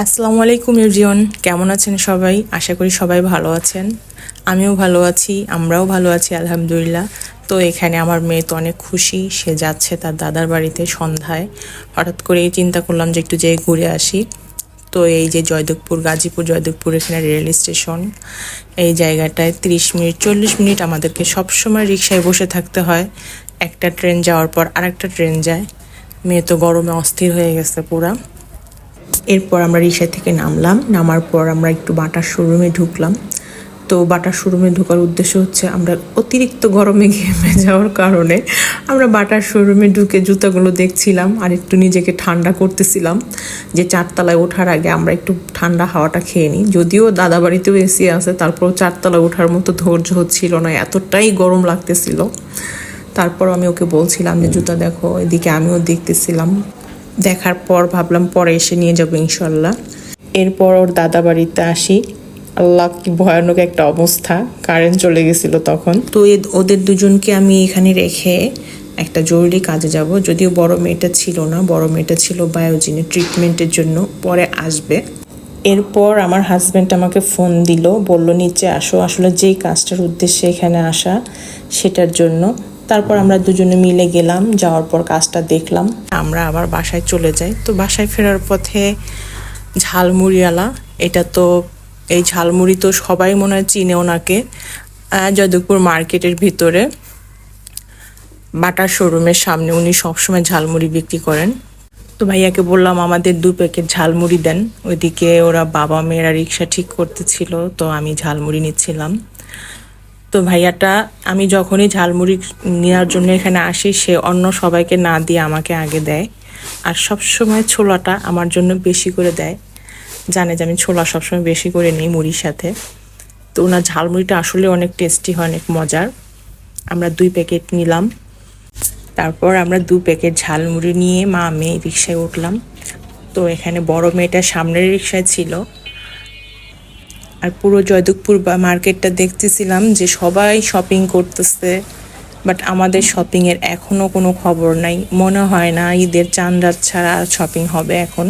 আসসালামু আলাইকুম এভরিওয়ান, কেমন আছেন সবাই? আশা করি সবাই ভালো আছেন। আমিও ভালো আছি, আমরাও ভালো আছি আলহামদুলিল্লাহ। তো এখানে আমার মেয়ে তো অনেক খুশি, সে যাচ্ছে তার দাদার বাড়িতে সন্ধ্যায়। হঠাৎ করে চিন্তা করলাম যে একটু যেয়ে ঘুরে আসি। তো এই যে জয়দেবপুর, গাজীপুর জয়দেবপুর, এখানে রেল স্টেশন। এই জায়গাটায় 30 মিনিট 40 মিনিট আমাদেরকে সবসময় রিক্সায় বসে থাকতে হয়। একটা ট্রেন যাওয়ার পর আরেকটা ট্রেন যায়। মেয়ে তো গরমে অস্থির হয়ে গেছে পুরা। এরপর আমরা রিক্সা থেকে নামার পর আমরা একটু বাটার শোরুমে ঢুকলাম। তো বাটার শোরুমে ঢোকার উদ্দেশ্য হচ্ছে আমরা অতিরিক্ত গরমে ঘেমে যাওয়ার কারণে আমরা বাটার শোরুমে ঢুকে জুতাগুলো দেখছিলাম আর একটু নিজেকে ঠান্ডা করতেছিলাম, যে চারতলায় ওঠার আগে আমরা একটু ঠান্ডা হাওয়াটা খেয়ে নিই। যদিও দাদা বাড়িতেও এসি আছে, তারপরও চারতলায় ওঠার মতো ধৈর্য হচ্ছিল না, এতটাই গরম লাগতেছিল। তারপর আমি ওকে বলছিলাম যে জুতা দেখো, এদিকে আমিও দেখতেছিলাম। দেখার পর ভাবলাম পরে এসে নিয়ে যাবো ইনশাল্লাহ। এরপর ওর দাদা বাড়িতে আসি। আল্লাহ, কি ভয়ানক একটা অবস্থা, কারেন্ট চলে গেছিল তখন। তো ওদের দুজনকে আমি এখানে রেখে একটা জরুরি কাজে যাব। যদিও বড় মেয়েটা ছিল না, বড় মেয়েটা ছিল বায়োজিনে ট্রিটমেন্টের জন্য, পরে আসবে। এরপর আমার হাজব্যান্ড আমাকে ফোন দিল, বলল নিচে আসো, আসলে যেই কাজটার উদ্দেশ্যে এখানে আসা সেটার জন্য। তারপর আমরা দুজনে মিলে গেলাম, যাওয়ার পর কাজটা দেখলাম, আমরা আবার বাসায় চলে যাই। তো বাসায় ফেরার পথে ঝালমুড়িওয়ালা, এটা তো এই ঝালমুড়ি তো সবাই মনে হয় চিনে ওনাকে। জয়দেবপুর মার্কেটের ভিতরে বাটার শোরুমের সামনে উনি সবসময় ঝালমুড়ি বিক্রি করেন। তো ভাইয়াকে বললাম আমাদের 2 প্যাকেট ঝালমুড়ি দেন। ওইদিকে ওরা বাবা মেয়েরা রিক্সা ঠিক করতেছিল, তো আমি ঝালমুড়ি নিচ্ছিলাম। তো ভাইয়াটা, আমি যখনই ঝালমুড়ি নেওয়ার জন্য এখানে আসি, সে অন্য সবাইকে না দিয়ে আমাকে আগে দেয়। আর সবসময় ছোলাটা আমার জন্য বেশি করে দেয়, জানে যে আমি ছোলা সবসময় বেশি করে নিই মুড়ির সাথে। তো ওনার ঝালমুড়িটা আসলে অনেক টেস্টি হয়, অনেক মজার। আমরা 2 প্যাকেট নিলাম। তারপর আমরা 2 প্যাকেট ঝালমুড়ি নিয়ে মা মেয়ে রিক্সায় উঠলাম। তো এখানে বড় মেয়েটা সামনের রিক্সায় ছিল। আর পুরো জয়দেবপুর বা মার্কেটটা দেখতেছিলাম যে সবাই শপিং করতেছে, বাট আমাদের শপিংয়ের এখনও কোনো খবর নাই। মনে হয় না ঈদের চাঁদ রাত ছাড়া আর শপিং হবে এখন।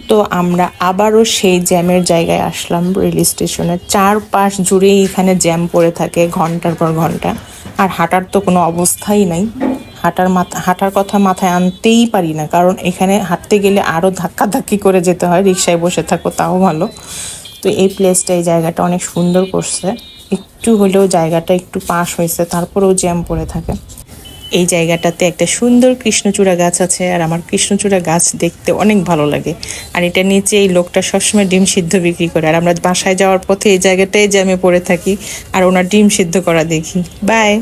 তো আমরা আবারও সেই জ্যামের জায়গায় আসলাম, রেল স্টেশনের চারপাশ জুড়েই এখানে জ্যাম পড়ে থাকে ঘন্টার পর ঘন্টা। আর হাঁটার তো কোনো অবস্থাই নাই। হাঁটার কথা মাথায় আনতেই পারি না, কারণ এখানে হাঁটতে গেলে আরও ধাক্কাধাক্কি করে যেতে হয়। রিক্সায় বসে থাকো তাও ভালো। তো এই প্লেসটা, এই জায়গাটা অনেক সুন্দর করছে। একটু হলেও জায়গাটা একটু পাশ হয়েছে, তারপরেও জ্যাম পড়ে থাকে। এই জায়গাটাতে একটা সুন্দর কৃষ্ণচূড়া গাছ আছে, আর আমার কৃষ্ণচূড়া গাছ দেখতে অনেক ভালো লাগে। আর এটা নিচে এই লোকটা সবসময় ডিম সিদ্ধ বিক্রি করে, আর আমরা বাসায় যাওয়ার পথে এই জায়গাটাই জ্যামে পড়ে থাকি আর ওনার ডিম সিদ্ধ করা দেখি। বাই।